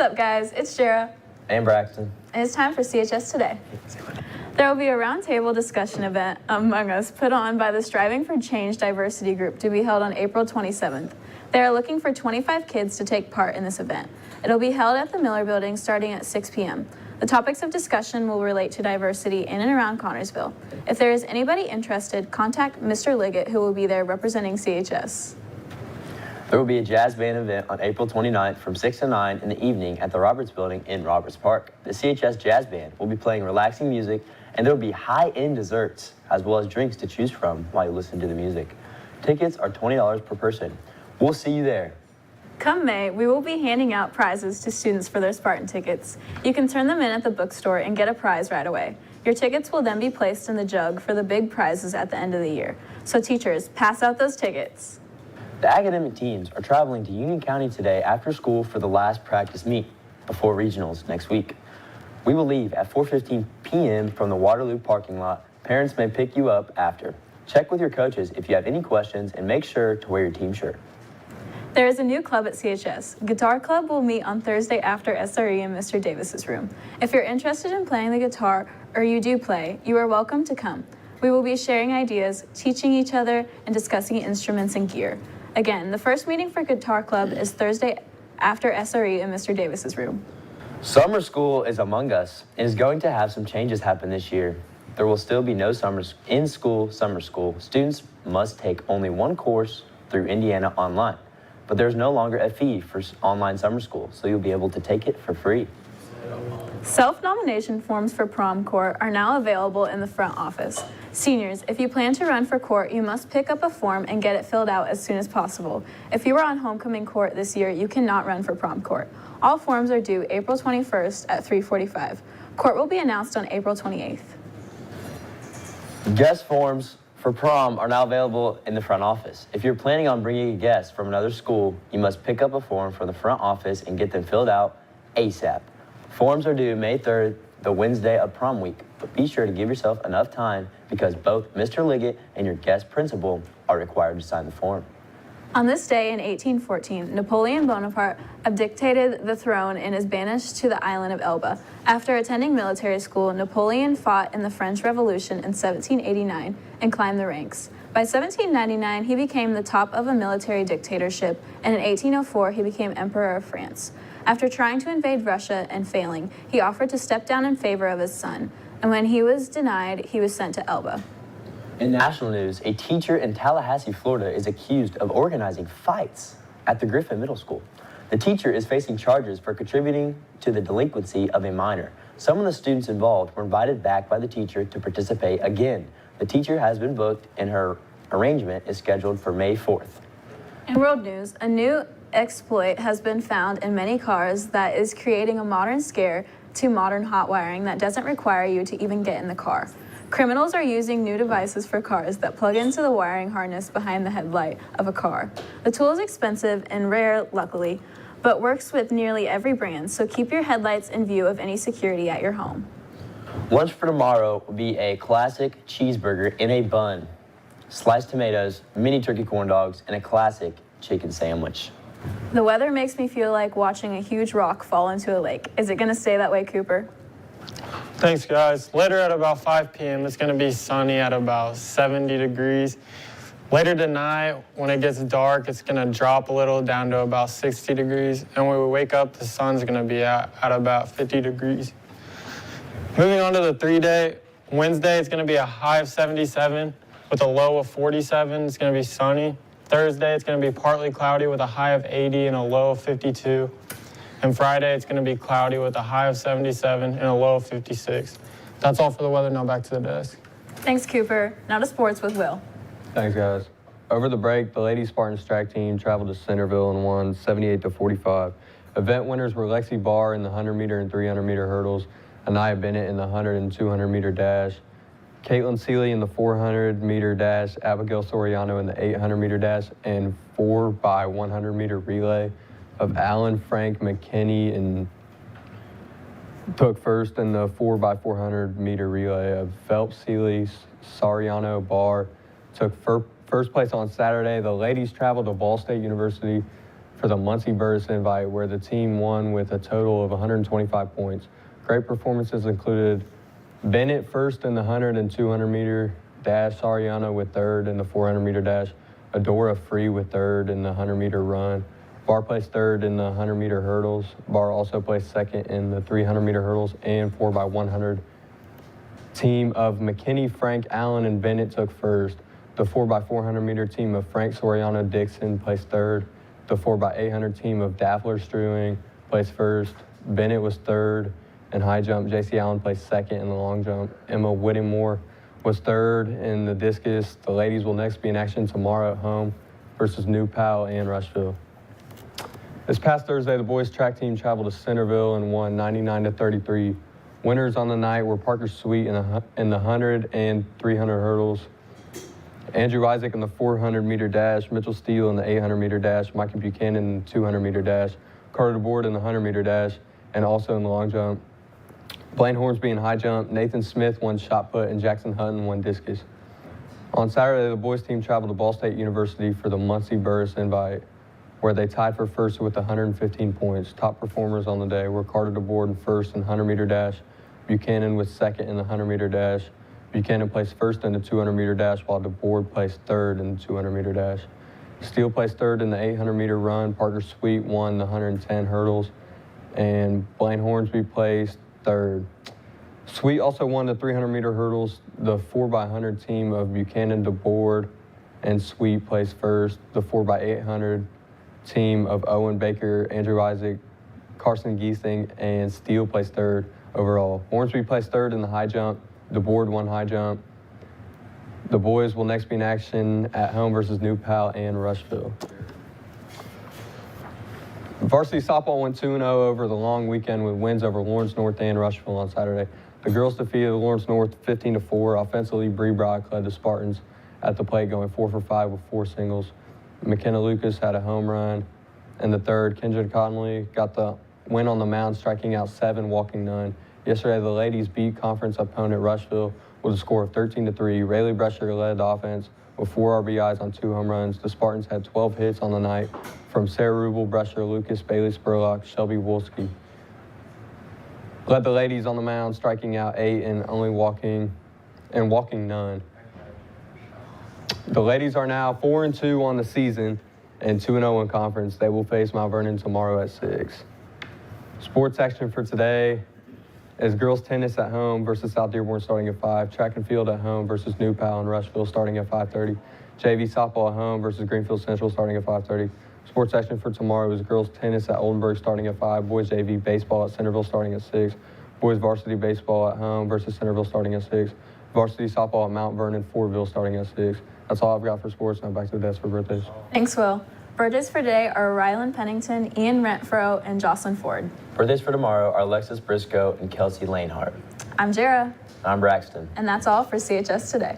up, guys? It's Jera. And Braxton. And it's time for CHS Today. There will be a roundtable discussion event among us put on by the Striving for Change Diversity Group to be held on April 27th. They are looking for 25 kids to take part in this event. It'll be held at the Miller Building starting at 6 p.m. The topics of discussion will relate to diversity in and around Connersville. If there is anybody interested, contact Mr. Liggett, who will be there representing CHS. There will be a jazz band event on April 29th from 6 to 9 in the evening at the Roberts Building in Roberts Park. The CHS Jazz Band will be playing relaxing music, and there will be high-end desserts as well as drinks to choose from while you listen to the music. Tickets are $20 per person. We'll see you there. Come May, we will be handing out prizes to students for their Spartan tickets. You can turn them in at the bookstore and get a prize right away. Your tickets will then be placed in the jug for the big prizes at the end of the year. So teachers, pass out those tickets. The academic teams are traveling to Union County today after school for the last practice meet before regionals next week. We will leave at 4:15 p.m. from the Waterloo parking lot. Parents may pick you up after. Check with your coaches if you have any questions and make sure to wear your team shirt. There is a new club at CHS. Guitar Club will meet on Thursday after SRE in Mr. Davis's room. If you're interested in playing the guitar or you do play, you are welcome to come. We will be sharing ideas, teaching each other, and discussing instruments and gear. Again, the first meeting for Guitar Club is Thursday after SRE in Mr. Davis's room. Summer school is among us and is going to have some changes happen this year. There will still be no summer school. Students must take only one course through Indiana online. But there's no longer a fee for online summer school, so you'll be able to take it for free. Self-nomination forms for prom court are now available in the front office. Seniors, if you plan to run for court, you must pick up a form and get it filled out as soon as possible. If you are on homecoming court this year, you cannot run for prom court. All forms are due April 21st at 3:45. Court will be announced on April 28th. Guest forms for prom are now available in the front office. If you're planning on bringing a guest from another school, you must pick up a form from the front office and get them filled out ASAP. Forms are due May 3rd, the Wednesday of prom week, but be sure to give yourself enough time because both Mr. Liggett and your guest principal are required to sign the form. On this day in 1814, Napoleon Bonaparte abdicated the throne and is banished to the island of Elba. After attending military school, Napoleon fought in the French Revolution in 1789 and climbed the ranks. By 1799, he became the top of a military dictatorship, and in 1804, he became Emperor of France. After trying to invade Russia and failing, he offered to step down in favor of his son, and when he was denied, he was sent to Elba. In national news, a teacher in Tallahassee, Florida is accused of organizing fights at the Griffin Middle School. The teacher is facing charges for contributing to the delinquency of a minor. Some of the students involved were invited back by the teacher to participate again. The teacher has been booked and her arraignment is scheduled for May 4th. In world news, a new exploit has been found in many cars that is creating a modern scare to modern hot wiring that doesn't require you to even get in the car. Criminals are using new devices for cars that plug into the wiring harness behind the headlight of a car. The tool is expensive and rare, luckily, but works with nearly every brand, so keep your headlights in view of any security at your home. Lunch for tomorrow will be a classic cheeseburger in a bun, sliced tomatoes, mini turkey corn dogs, and a classic chicken sandwich. The weather makes me feel like watching a huge rock fall into a lake. Is it going to stay that way, Cooper? Thanks, guys. Later at about 5 p.m., it's going to be sunny at about 70 degrees. Later tonight, when it gets dark, it's going to drop a little down to about 60 degrees. And when we wake up, the sun's going to be at about 50 degrees. Moving on to the 3-day, Wednesday, it's going to be a high of 77 with a low of 47. It's going to be sunny. Thursday, it's going to be partly cloudy with a high of 80 and a low of 52. And Friday, it's going to be cloudy with a high of 77 and a low of 56. That's all for the weather. Now back to the desk. Thanks, Cooper. Now to sports with Will. Thanks, guys. Over the break, the ladies Spartans track team traveled to Centerville and won 78-45. Event winners were Lexi Barr in the 100-meter and 300-meter hurdles, Anaya Bennett in the 100 and 200-meter dash, Caitlin Seeley in the 400-meter dash, Abigail Soriano in the 800-meter dash, and 4x100-meter relay of Alan Frank McKinney and took first in the 4x400-meter relay of Phelps, Seeley, Soriano, Barr took first place on Saturday. The ladies traveled to Ball State University for the Muncie Burris Invite, where the team won with a total of 125 points. Great performances included Bennett first in the 100 and 200 meter dash, Sariana with third in the 400 meter dash, Adora Free with third in the 100 meter run. Barr placed third in the 100 meter hurdles. Barr also placed second in the 300 meter hurdles, and 4x100 team of McKinney, Frank, Allen, and Bennett took first. The 4x400 meter team of Frank, Soriano, Dixon placed third. The 4x800 team of Daffler, Struing placed first. Bennett was third in high jump. J.C. Allen placed second in the long jump. Emma Whittemore was third in the discus. The ladies will next be in action tomorrow at home versus New Pal and Rushville. This past Thursday, the boys track team traveled to Centerville and won 99-33. Winners on the night were Parker Sweet in the 100 and 300 hurdles, Andrew Isaac in the 400 meter dash, Mitchell Steele in the 800 meter dash, Mikey Buchanan in the 200 meter dash, Carter DeBoard in the 100 meter dash, and also in the long jump. Blaine Hornsby in high jump, Nathan Smith won shot put, and Jackson Hutton won discus. On Saturday, the boys team traveled to Ball State University for the Muncie Burris Invite, where they tied for first with 115 points. Top performers on the day were Carter DeBoard in first in 100 meter dash, Buchanan was second in the 100 meter dash. Buchanan placed first in the 200 meter dash, while DeBoard placed third in the 200 meter dash. Steele placed third in the 800 meter run. Parker Sweet won the 110 hurdles, and Blaine Hornsby placed third. Sweet also won the 300 meter hurdles. The 4x100 team of Buchanan, DeBoard, and Sweet placed first. The 4x800 team of Owen Baker, Andrew Isaac, Carson Giesing, and Steele placed third overall. Hornsby placed third in the high jump. DeBoard won high jump. The boys will next be in action at home versus New Pal and Rushville. Varsity softball went 2-0 over the long weekend with wins over Lawrence North and Rushville on Saturday. The girls defeated Lawrence North 15-4. Offensively, Bree Brock led the Spartans at the plate, going 4 for 5 with 4 singles. McKenna Lucas had a home run in the third. Kendra Connolly got the win on the mound, striking out 7, walking none. Yesterday, the ladies beat conference opponent Rushville with a score of 13-3. Rayleigh Brescher led the offense with 4 RBIs on 2 home runs. The Spartans had 12 hits on the night from Sarah Rubel, Brescher, Lucas, Bailey Spurlock, Shelby Wolski. Led the ladies on the mound, striking out 8 and walking none. The ladies are now 4-2 on the season and 2-0 in conference. They will face Mount Vernon tomorrow at 6. Sports action for today is girls tennis at home versus South Dearborn starting at 5. Track and field at home versus New Pal and Rushville starting at 5:30. JV softball at home versus Greenfield Central starting at 5:30. Sports action for tomorrow is girls tennis at Oldenburg starting at 5. Boys JV baseball at Centerville starting at 6. Boys varsity baseball at home versus Centerville starting at 6. Varsity softball at Mount Vernon, Fortville starting at 6. That's all I've got for sports. Now back to the desk for birthdays. Thanks, Will. Birthdays for today are Rylan Pennington, Ian Rentfro, and Jocelyn Ford. Birthdays for tomorrow are Alexis Briscoe and Kelsey Lanehart. I'm Jera, I'm Braxton. and that's all for CHS Today.